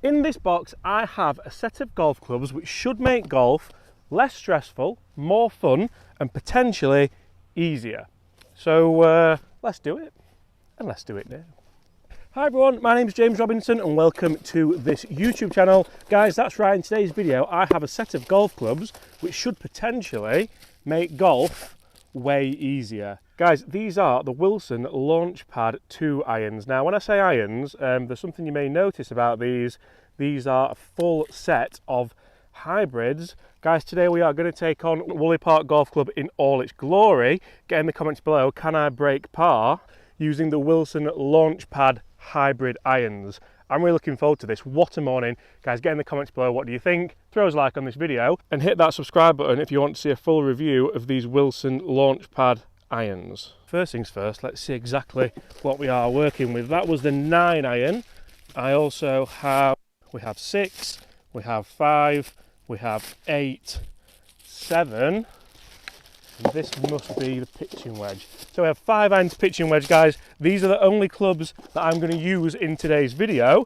In this box I have a set of golf clubs which should make golf less stressful, more fun and potentially easier. So let's do it, and let's do it now. Hi everyone, my name is James Robinson and welcome to this YouTube channel. Guys, that's right, in today's video I have a set of golf clubs which should potentially make golf way easier. Guys, these are the Wilson Launchpad 2 irons. Now when I say irons, there's something you may notice about these. These are a full set of hybrids. Guys, today we are going to take on Woolley Park Golf Club in all its glory. Get in the comments below, can I break par using the Wilson Launchpad hybrid irons? I'm really looking forward to this. What a morning. Guys, get in the comments below, what do you think? Throw us a like on this video and hit that subscribe button if you want to see a full review of these Wilson Launchpad irons. First things first, let's see exactly what we are working with. That was the 9 iron. We have 6, we have 5, we have 8, 7, and this must be the pitching wedge. So we have 5 irons pitching wedge, guys. These are the only clubs that I'm going to use in today's video.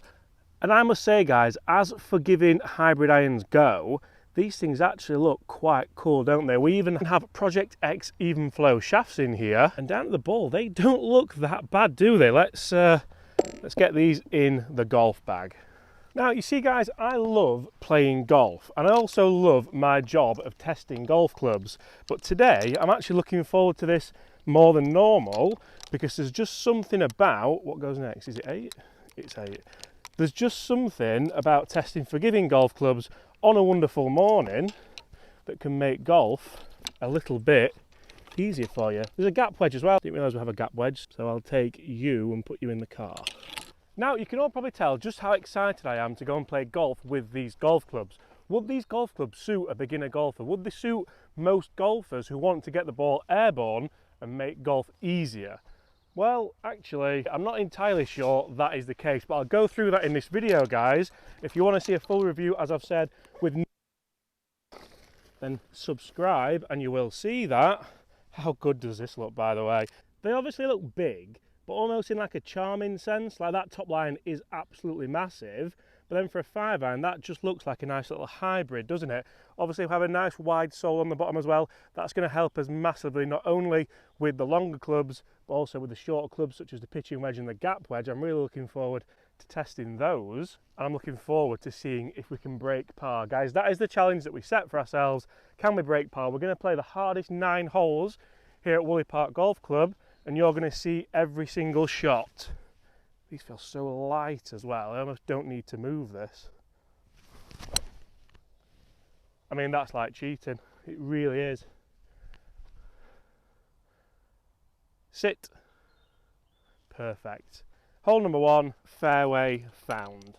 And I must say, guys, as forgiving hybrid irons go, these things actually look quite cool, don't they? We even have Project X even flow shafts in here, and down at the ball, they don't look that bad, do they? Let's get these in the golf bag. Now, you see, guys, I love playing golf and I also love my job of testing golf clubs. But today, I'm actually looking forward to this more than normal because there's just something about, what goes next? Is it 8? It's 8. There's just something about testing forgiving golf clubs on a wonderful morning that can make golf a little bit easier for you. There's a gap wedge as well. Didn't realise we have a gap wedge, so I'll take you and put you in the car. Now, you can all probably tell just how excited I am to go and play golf with these golf clubs. Would these golf clubs suit a beginner golfer? Would they suit most golfers who want to get the ball airborne and make golf easier? Well, actually, I'm not entirely sure that is the case, but I'll go through that in this video, guys. If you want to see a full review, as I've said, then subscribe and you will see that. How good does this look, by the way? They obviously look big, but almost in like a charming sense. Like, that top line is absolutely massive, but then for a 5 iron that just looks like a nice little hybrid, doesn't it? Obviously we have a nice wide sole on the bottom as well. That's going to help us massively, not only with the longer clubs but also with the shorter clubs such as the pitching wedge and the gap wedge. I'm really looking forward to testing those, and I'm looking forward to seeing if we can break par. Guys, that is the challenge that we set for ourselves. Can we break par? We're going to play the hardest 9 holes here at Woolley Park Golf Club, and you're going to see every single shot. These feel so light as well. I almost don't need to move this. I mean, that's like cheating. It really is. Sit. Perfect. Hole number 1, fairway found.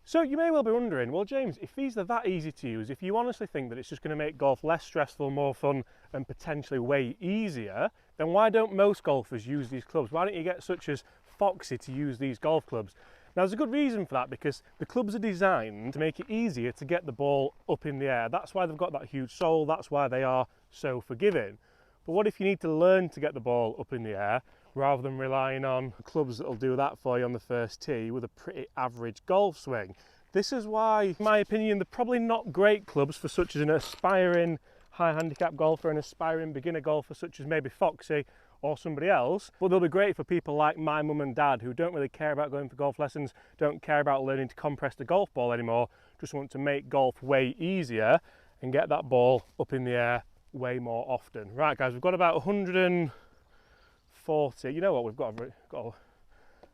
So you may well be wondering, well, James, if these are that easy to use, if you honestly think that it's just going to make golf less stressful, more fun and potentially way easier, then why don't most golfers use these clubs? Why don't you get such as Foxy to use these golf clubs? Now, there's a good reason for that, because the clubs are designed to make it easier to get the ball up in the air. That's why they've got that huge sole, that's why they are so forgiving. But what if you need to learn to get the ball up in the air rather than relying on clubs that'll do that for you on the first tee with a pretty average golf swing? This is why, in my opinion, they're probably not great clubs for such as an aspiring high handicap golfer, an aspiring beginner golfer such as maybe Foxy or somebody else, but they'll be great for people like my mum and dad who don't really care about going for golf lessons, don't care about learning to compress the golf ball anymore, just want to make golf way easier and get that ball up in the air way more often. Right, guys, we've got about 140, you know what, we've got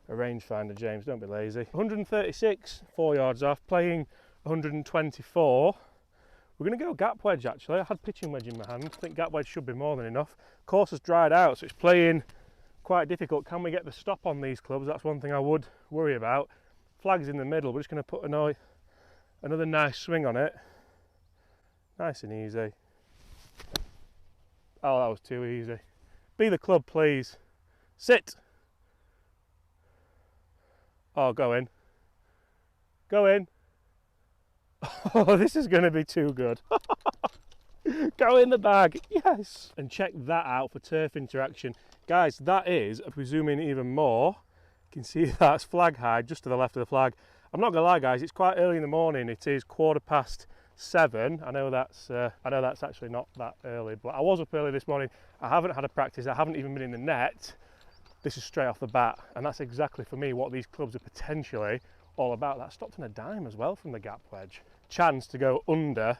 a rangefinder, James, don't be lazy. 136, 4 yards off, playing 124. We're going to go gap wedge, actually. I had pitching wedge in my hand. I think gap wedge should be more than enough. Course has dried out, so it's playing quite difficult. Can we get the stop on these clubs? That's one thing I would worry about. Flag's in the middle. We're just going to put another nice swing on it. Nice and easy. Oh, that was too easy. Be the club, please. Sit. Oh, go in. Go in. Oh, this is going to be too good. Go in the bag, yes. And check that out for turf interaction. Guys, that is, if we zoom in even more, You can see that's flag high just to the left of the flag. I'm not gonna lie guys, it's quite early in the morning. It is 7:15. I know that's actually not that early, but I was up early this morning. I haven't had a practice, I haven't even been in the net. This is straight off the bat, and that's exactly for me what these clubs are potentially all about. That stopped on a dime as well from the gap wedge. Chance to go under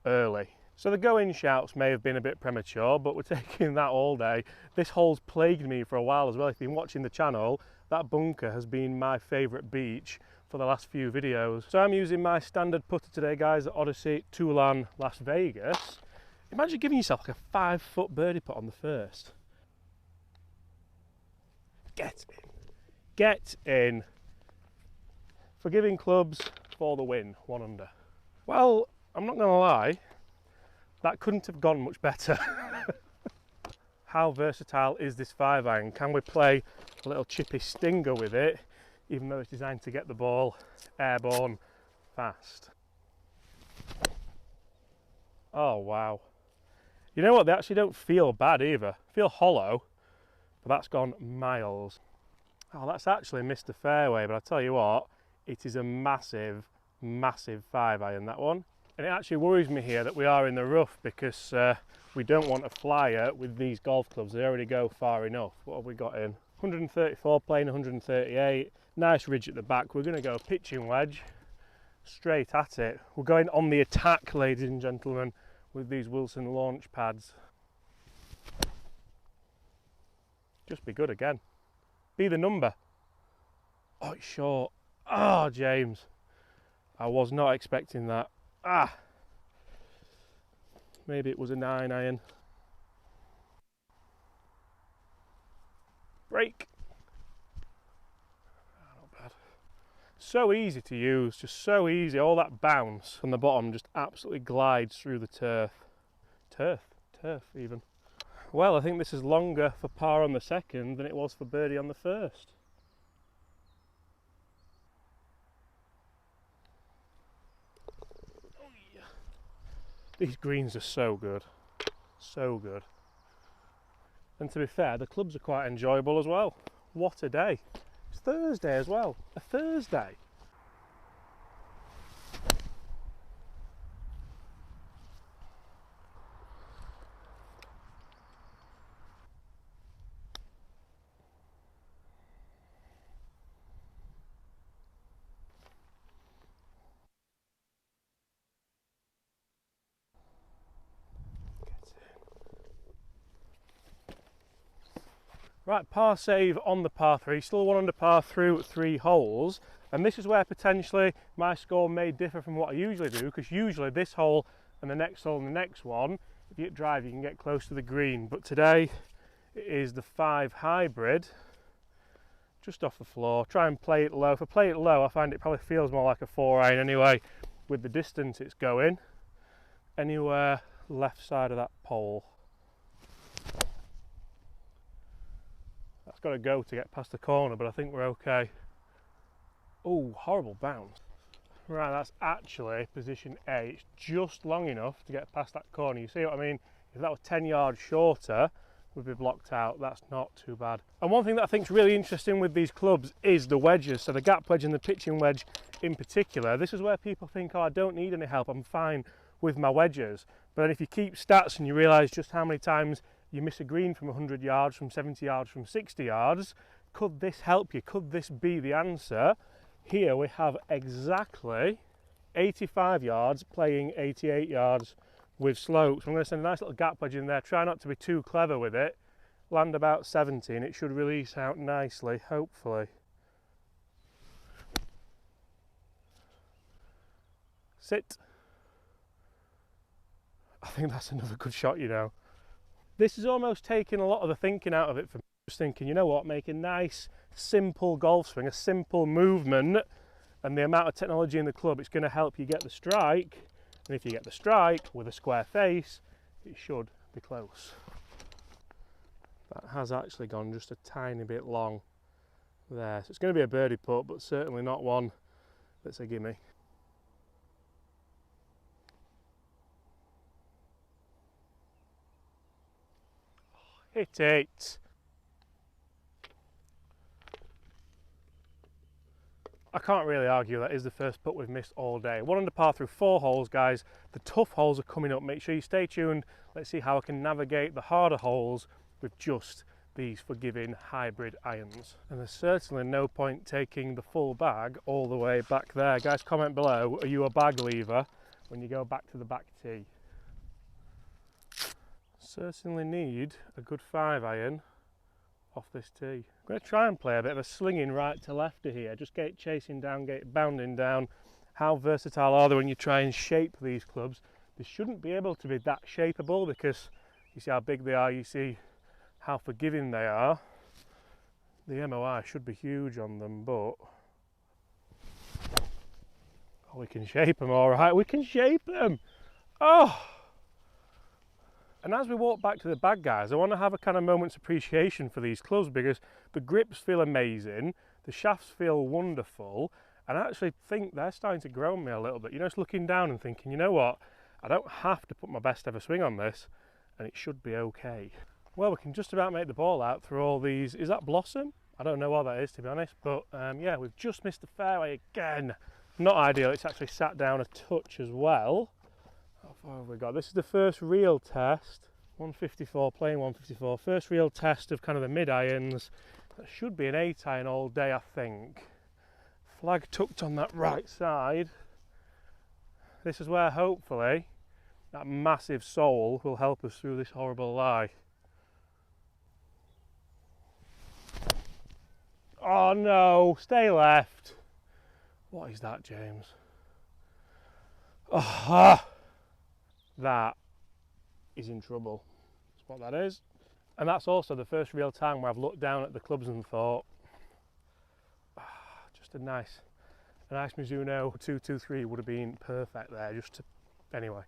early. So the go-in shouts may have been a bit premature, but we're taking that all day. This hole's plagued me for a while as well. If you've been watching the channel, that bunker has been my favourite beach for the last few videos. So I'm using my standard putter today, guys, at Odyssey, Tulan, Las Vegas. Imagine giving yourself like a 5-foot birdie putt on the first. Get in. Get in. Forgiving clubs for the win, 1 under. Well, I'm not gonna lie, that couldn't have gone much better. How versatile is this 5-iron? Can we play a little chippy stinger with it, even though it's designed to get the ball airborne fast? Oh wow. You know what, they actually don't feel bad either. Feel hollow, but that's gone miles. Oh, that's actually missed the fairway, but I tell you what, it is a massive, massive 5-iron, that one. And it actually worries me here that we are in the rough, because we don't want a flyer with these golf clubs. They already go far enough. What have we got in? 134 playing 138. Nice ridge at the back. We're going to go pitching wedge straight at it. We're going on the attack, ladies and gentlemen, with these Wilson launch pads. Just be good again. Be the number. Oh, it's short. Oh, James. I was not expecting that. Ah. Maybe it was a 9-iron. Break. Oh, not bad. So easy to use, just so easy. All that bounce from the bottom just absolutely glides through the turf. Turf even. Well, I think this is longer for par on the second than it was for birdie on the first. Oh, yeah. These greens are so good. So good. And to be fair, the clubs are quite enjoyable as well. What a day. It's Thursday as well. A Thursday. Right, par save on the par 3, still 1 under par through 3 holes, and this is where potentially my score may differ from what I usually do, because usually this hole and the next hole and the next one, if you hit drive you can get close to the green, but today it is the 5 hybrid, just off the floor. Try and play it low. If I play it low I find it probably feels more like a 4-iron anyway, with the distance it's going. Anywhere left side of that pole. That's got to go to get past the corner, but I think we're okay. Oh, horrible bounce. Right, that's actually position A. It's just long enough to get past that corner. You see what I mean? If that was 10 yards shorter, we'd be blocked out. That's not too bad. And one thing that I think is really interesting with these clubs is the wedges. So the gap wedge and the pitching wedge in particular. This is where people think, oh, I don't need any help, I'm fine with my wedges. But then if you keep stats and you realise just how many times you miss a green from 100 yards, from 70 yards, from 60 yards, could this help you? Could this be the answer? Here we have exactly 85 yards playing 88 yards with slopes. I'm going to send a nice little gap wedge in there, try not to be too clever with it, land about 70 and it should release out nicely, hopefully. Sit. I think that's another good shot, you know. This is almost taking a lot of the thinking out of it for me. Just thinking, you know what, make a nice, simple golf swing, a simple movement, and the amount of technology in the club, it's going to help you get the strike. And if you get the strike with a square face, it should be close. That has actually gone just a tiny bit long there. So it's going to be a birdie putt, but certainly not one that's a gimme. Hit it. I can't really argue that is the first putt we've missed all day. 1 under par through 4 holes, guys. The tough holes are coming up. Make sure you stay tuned. Let's see how I can navigate the harder holes with just these forgiving hybrid irons. And there's certainly no point taking the full bag all the way back there. Guys, comment below, are you a bag lever when you go back to the back tee? Certainly need a good 5-iron off this tee. I'm going to try and play a bit of a slinging right to lefty here. Just get it chasing down, get it bounding down. How versatile are they when you try and shape these clubs? They shouldn't be able to be that shapeable because you see how big they are, you see how forgiving they are. The MOI should be huge on them, but oh, we can shape them all right. We can shape them. Oh! And as we walk back to the bag, guys, I want to have a kind of moment's appreciation for these clubs because the grips feel amazing, the shafts feel wonderful, and I actually think they're starting to grow on me a little bit. You know, just looking down and thinking, you know what, I don't have to put my best ever swing on this, and it should be okay. Well, we can just about make the ball out through all these. Is that blossom? I don't know what that is, to be honest, but yeah, we've just missed the fairway again. Not ideal, it's actually sat down a touch as well. How far have we got? This is the first real test. 154, playing 154. First real test of kind of the mid-irons. That should be an 8-iron all day, I think. Flag tucked on that right side. This is where, hopefully, that massive sole will help us through this horrible lie. Oh no, stay left. What is that, James? Oh, that is in trouble. That's what that is. And that's also the first real time where I've looked down at the clubs and thought, just a nice Mizuno 223 would have been perfect there. Anyway.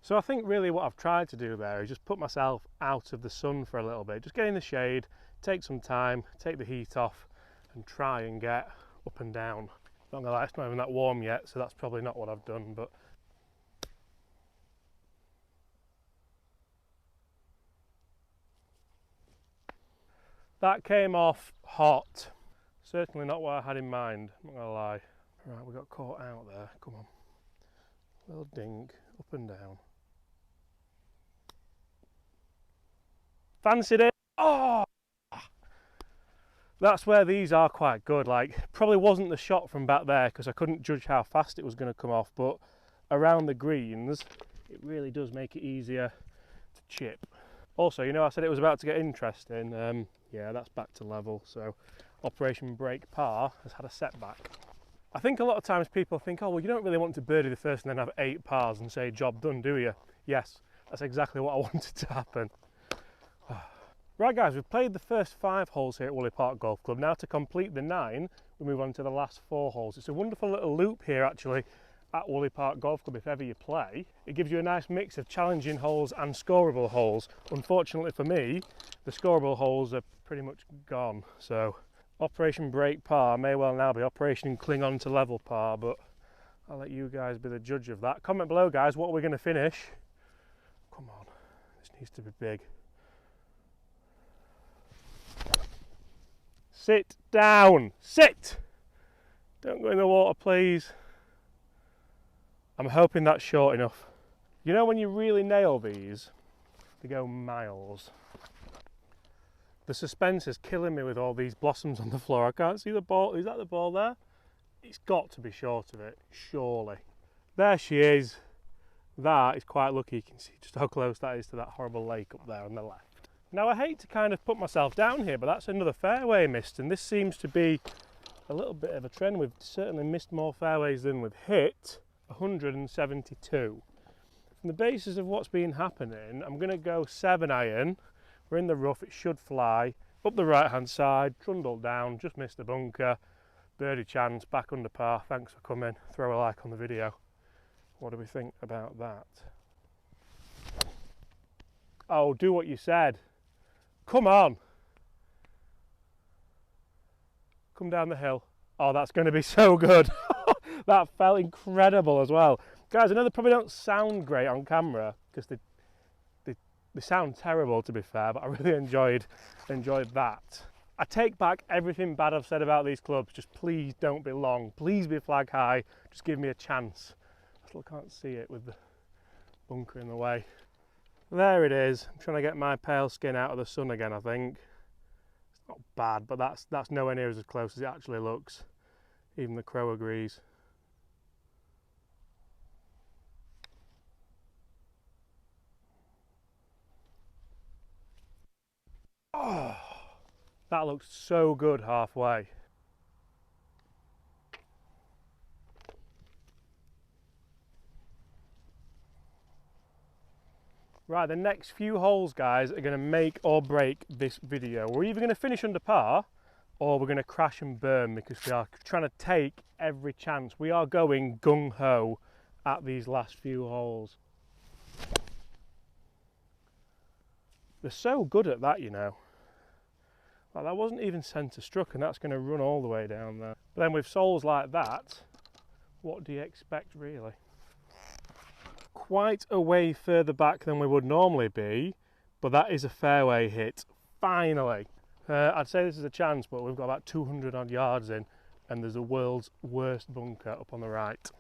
So I think really what I've tried to do there is just put myself out of the sun for a little bit, just get in the shade, take some time, take the heat off, and try and get up and down. Not gonna lie, it's not even that warm yet, so that's probably not what I've done, but that came off hot. Certainly not what I had in mind, not gonna lie. Right, we got caught out there, come on. Little ding, up and down. Fancied it. Oh! That's where these are quite good. Like, probably wasn't the shot from back there because I couldn't judge how fast it was going to come off, but around the greens, it really does make it easier to chip. Also, you know, I said it was about to get interesting. Yeah, that's back to level. So Operation Break Par has had a setback. I think a lot of times people think, oh, well, you don't really want to birdie the first and then have 8 pars and say job done, do you? Yes, that's exactly what I wanted to happen. Right guys, we've played the first 5 holes here at Woolley Park Golf Club. Now to complete the 9, we move on to the last 4 holes. It's a wonderful little loop here actually at Woolley Park Golf Club if ever you play. It gives you a nice mix of challenging holes and scoreable holes. Unfortunately for me, the scoreable holes are pretty much gone. So Operation Break Par may well now be Operation Cling On to Level Par, but I'll let you guys be the judge of that. Comment below guys, what are we going to finish? Come on, this needs to be big. Sit down, sit! Don't go in the water, please. I'm hoping that's short enough. You know when you really nail these, they go miles. The suspense is killing me with all these blossoms on the floor. I can't see the ball. Is that the ball there? It's got to be short of it, surely. There she is. That is quite lucky. You can see just how close that is to that horrible lake up there on the left. Now I hate to kind of put myself down here, but that's another fairway missed, and this seems to be a little bit of a trend. We've certainly missed more fairways than we've hit, 172. From the basis of what's been happening, I'm going to go 7-iron. We're in the rough, it should fly. Up the right hand side, trundle down, just missed the bunker. Birdie chance, back under par, thanks for coming. Throw a like on the video. What do we think about that? Oh, do what you said. Come on. Come down the hill. Oh, that's going to be so good. That felt incredible as well. Guys, I know they probably don't sound great on camera because they sound terrible to be fair, but I really enjoyed that. I take back everything bad I've said about these clubs. Just please don't be long. Please be flag high. Just give me a chance. I still can't see it with the bunker in the way. There it is. I'm trying to get my pale skin out of the sun again, I think. It's not bad, but that's nowhere near as close as it actually looks. Even the crow agrees. Oh, that looks so good halfway. Right, the next few holes, guys, are going to make or break this video. We're either going to finish under par or we're going to crash and burn, because we are trying to take every chance. We are going gung-ho at these last few holes. They're so good at that, you know. Like, that wasn't even centre struck, and that's going to run all the way down there. But then with soles like that, what do you expect really? Quite a way further back than we would normally be, but that is a fairway hit, finally. I'd say this is a chance, but we've got about 200 odd yards in, and there's the world's worst bunker up on the right.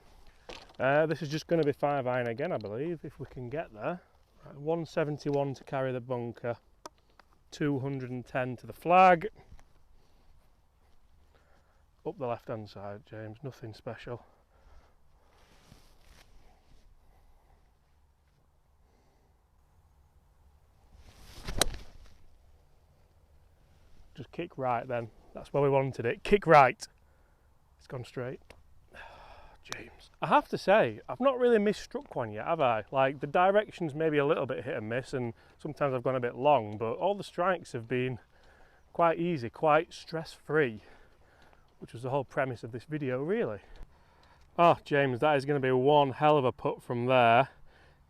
This is just going to be 5-iron again, I believe, if we can get there. Right, 171 to carry the bunker, 210 to the flag. Up the left hand side, James, nothing special. Just kick right then, that's where we wanted it, kick right. It's gone straight. James. I have to say, I've not really misstruck one yet, have I? Like, the direction's maybe a little bit hit and miss, and sometimes I've gone a bit long, but all the strikes have been quite easy, quite stress-free, which was the whole premise of this video, really. Oh, James, that is going to be one hell of a putt from there.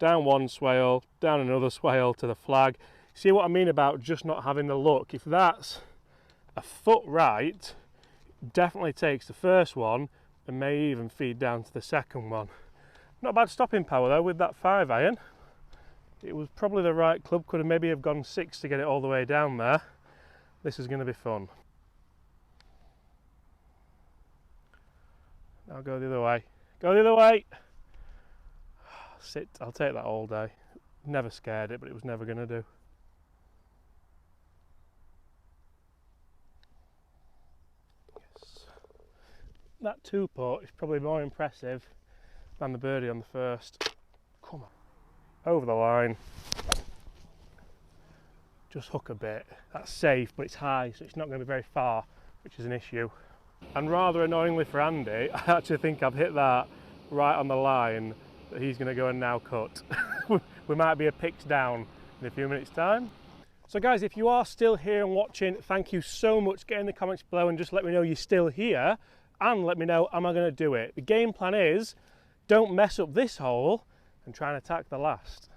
Down one swale, down another swale to the flag. See what I mean about just not having the look? If that's a foot right, it definitely takes the first one, and may even feed down to the second one. Not bad stopping power though with that 5-iron. It was probably the right club, could have maybe have gone 6 to get it all the way down there. This is going to be fun. Now go the other way. Go the other way! Sit, I'll take that all day. Never scared it, but it was never going to do. That 2-putt is probably more impressive than the birdie on the first. Come on. Over the line. Just hook a bit. That's safe, but it's high, so it's not going to be very far, which is an issue. And rather annoyingly for Andy, I actually think I've hit that right on the line that he's going to go and now cut. We might be a picked down in a few minutes' time. So guys, if you are still here and watching, thank you so much. Get in the comments below and just let me know you're still here. And let me know, am I going to do it? The game plan is, don't mess up this hole and try and attack the last.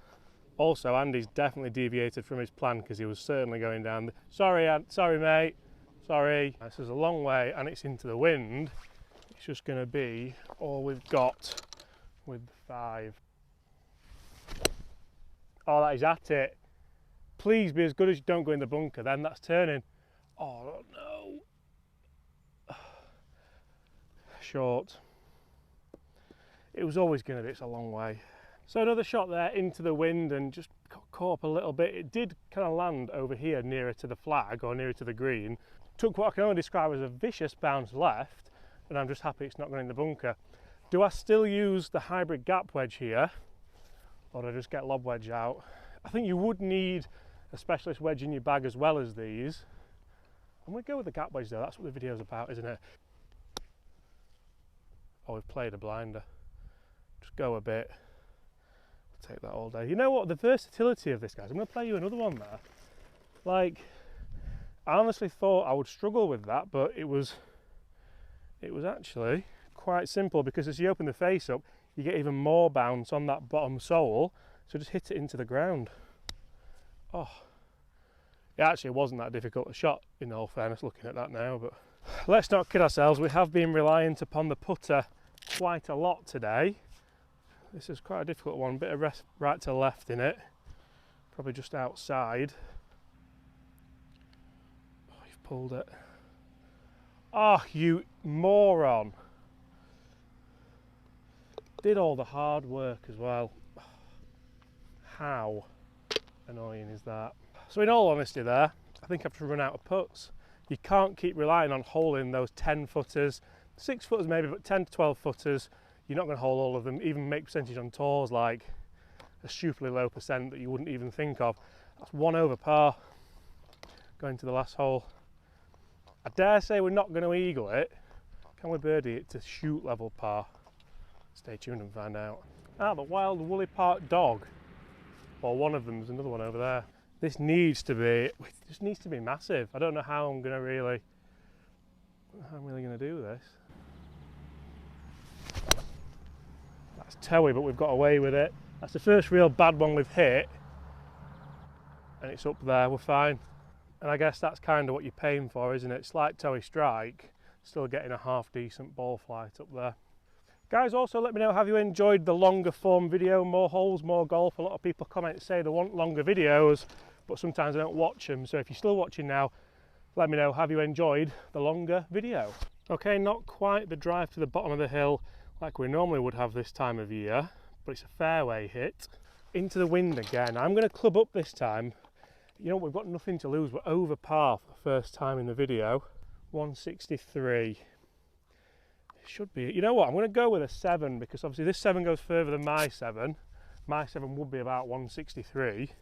Also, Andy's definitely deviated from his plan because he was certainly going down. Sorry, sorry mate, sorry. This is a long way and it's into the wind. It's just going to be all we've got with the 5. Oh, that is at it. Please be as good as you don't go in the bunker then, that's turning. Oh no. Short. It was always going to be, it's a long way. So another shot there into the wind and just got caught up a little bit. It did kind of land over here nearer to the flag or nearer to the green. Took what I can only describe as a vicious bounce left, and I'm just happy it's not going in the bunker. Do I still use the hybrid gap wedge here, or do I just get lob wedge out? I think you would need a specialist wedge in your bag as well as these. I'm going to go with the gap wedge though, that's what the video's about, isn't it? Oh, we've played a blinder. Just go a bit. I'll take that all day. You know what? The versatility of this, guys. I'm going to play you another one there. Like, I honestly thought I would struggle with that, but it was actually quite simple, because as you open the face up, you get even more bounce on that bottom sole. So just hit it into the ground. Oh, it actually wasn't that difficult a shot, in all fairness, looking at that now, but let's not kid ourselves. We have been reliant upon the putter quite a lot today. This is quite a difficult one, bit of right to left in it, probably just outside. Oh, you've pulled it. Oh, you moron. Did all the hard work as well. How annoying is that? So in all honesty there, I think I've run out of putts. You can't keep relying on holding those 10 footers, 6 footers maybe, but 10 to 12 footers. You're not going to hold all of them, even make percentage on tours like a stupidly low percent that you wouldn't even think of. That's 1 over par going to the last hole. I dare say we're not going to eagle it. Can we birdie it to shoot level par? Stay tuned and find out. Ah, the wild woolly park dog. Well, one of them, there's another one over there. This needs to be, it just needs to be massive. I don't know how I'm going to really do this. That's toey, but we've got away with it. That's the first real bad one we've hit. And it's up there, we're fine. And I guess that's kind of what you're paying for, isn't it? Slight toey strike, still getting a half decent ball flight up there. Guys, also let me know, have you enjoyed the longer form video? More holes, more golf. A lot of people comment say they want longer videos, but sometimes I don't watch them. So if you're still watching now, let me know, have you enjoyed the longer video? Okay, not quite the drive to the bottom of the hill like we normally would have this time of year, but it's a fairway hit. Into the wind again. I'm going to club up this time. You know, we've got nothing to lose. We're over par for the first time in the video. 163. Should be, you know what, I'm going to go with a 7 because obviously this 7 goes further than my 7. My 7 would be about 163,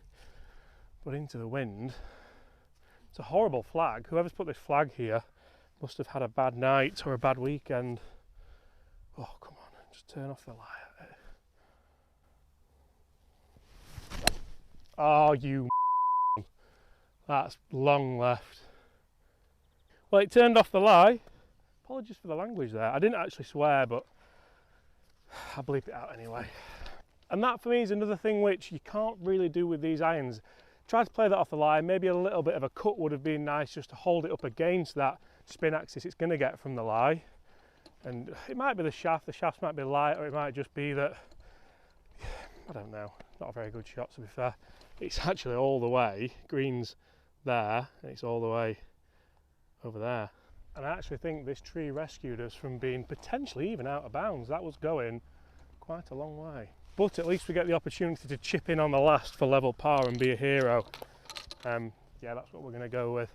but into the wind. It's a horrible flag. Whoever's put this flag here must have had a bad night or a bad weekend. Oh, come on, just turn off the light. Oh, you that's long left. Well, it turned off the lie. Apologies for the language there. I didn't actually swear, but I'll bleep it out anyway. And that for me is another thing which you can't really do with these irons. Try to play that off the line. Maybe a little bit of a cut would have been nice just to hold it up against that spin axis it's going to get from the lie. And it might be the shafts might be light, or it might just be that, I don't know, not a very good shot to be fair. It's actually all the way, green's there, and it's all the way over there. And I actually think this tree rescued us from being potentially even out of bounds. That was going quite a long way. But at least we get the opportunity to chip in on the last for level par and be a hero. Yeah, that's what we're going to go with.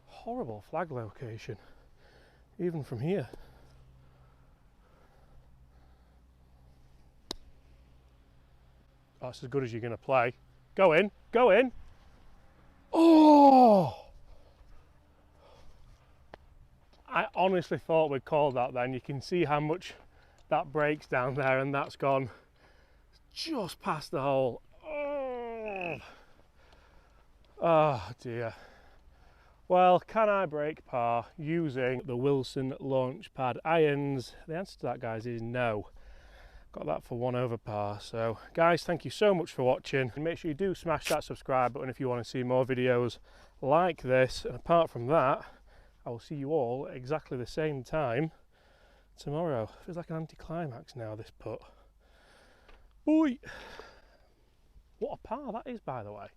Horrible flag location, even from here. That's as good as you're going to play. Go in, go in. Oh! I honestly thought we'd called that then. You can see how much that breaks down there, and that's gone just past the hole. Oh dear. Well, can I break par using the Wilson Launchpad irons? The answer to that, guys, is no. Got that for 1 over par. So guys, thank you so much for watching, and make sure you do smash that subscribe button if you want to see more videos like this. And apart from that, I will see you all at exactly the same time tomorrow. Feels like an anticlimax now, this putt. Boy! What a par that is, by the way.